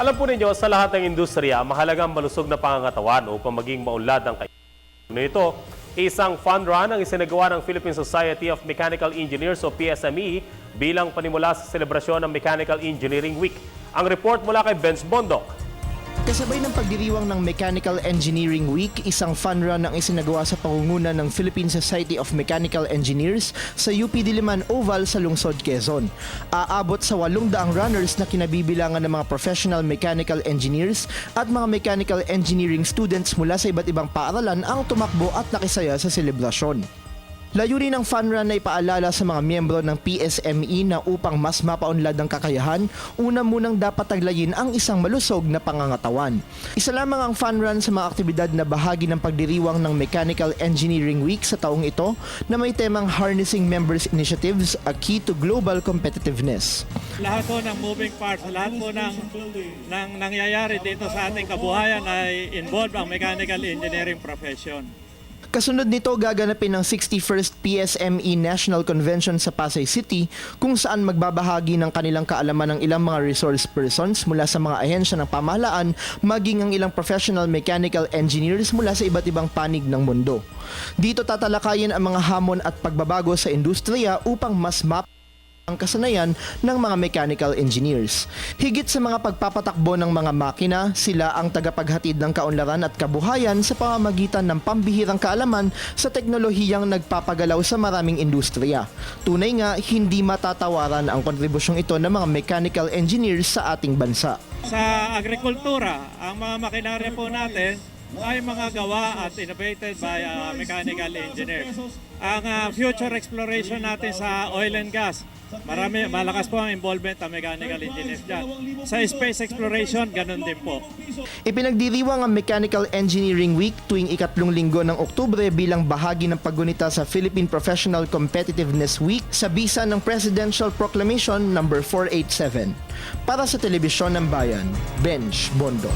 Alam po ninyo, sa lahat ng industriya, mahalagang malusog na pangangatawan upang maging maunlad ang kailangan. Ito, isang fun run ang isinagawa ng Philippine Society of Mechanical Engineers o PSME bilang panimula sa selebrasyon ng Mechanical Engineering Week. Ang report mula kay Benz Bondok. Kasabay ng pagdiriwang ng Mechanical Engineering Week, isang fun run ang isinagawa sa pangunguna ng Philippine Society of Mechanical Engineers sa UP Diliman Oval sa lungsod Quezon. Aabot sa 800 runners na kinabibilangan ng mga professional mechanical engineers at mga mechanical engineering students mula sa iba't ibang paaralan ang tumakbo at nakisaya sa selebrasyon. Layunin ng fun run na ipaalala sa mga miyembro ng PSME na upang mas mapaunlad ang kakayahan, una munang dapat taglayin ang isang malusog na pangangatawan. Isa lamang ang fun run sa mga aktibidad na bahagi ng pagdiriwang ng Mechanical Engineering Week sa taong ito na may temang Harnessing Members Initiatives, a Key to Global Competitiveness. Lahat po ng moving parts, lahat po ng nangyayari dito sa ating kabuhayan ay involved ang mechanical engineering profession. Kasunod nito, gaganapin ng 61st PSME National Convention sa Pasay City kung saan magbabahagi ng kanilang kaalaman ng ilang mga resource persons mula sa mga ahensya ng pamahalaan maging ang ilang professional mechanical engineers mula sa iba't ibang panig ng mundo. Dito tatalakayin ang mga hamon at pagbabago sa industriya upang mas ang kasanayan ng mga mechanical engineers. Higit sa mga pagpapatakbo ng mga makina, sila ang tagapaghatid ng kaunlaran at kabuhayan sa pamamagitan ng pambihirang kaalaman sa teknolohiyang nagpapagalaw sa maraming industriya. Tunay nga, hindi matatawaran ang kontribusyong ito ng mga mechanical engineers sa ating bansa. Sa agrikultura, ang mga makinarya po natin ay mga gawa at innovated by mechanical engineers. Ang future exploration natin sa oil and gas, malakas po ang involvement ng mechanical engineers dyan. Sa space exploration, ganun din po. Ipinagdiriwang ang Mechanical Engineering Week tuwing ikatlong linggo ng Oktubre bilang bahagi ng paggunita sa Philippine Professional Competitiveness Week sa bisa ng Presidential Proclamation No. 487. Para sa Telebisyon ng Bayan, Benj Bondo.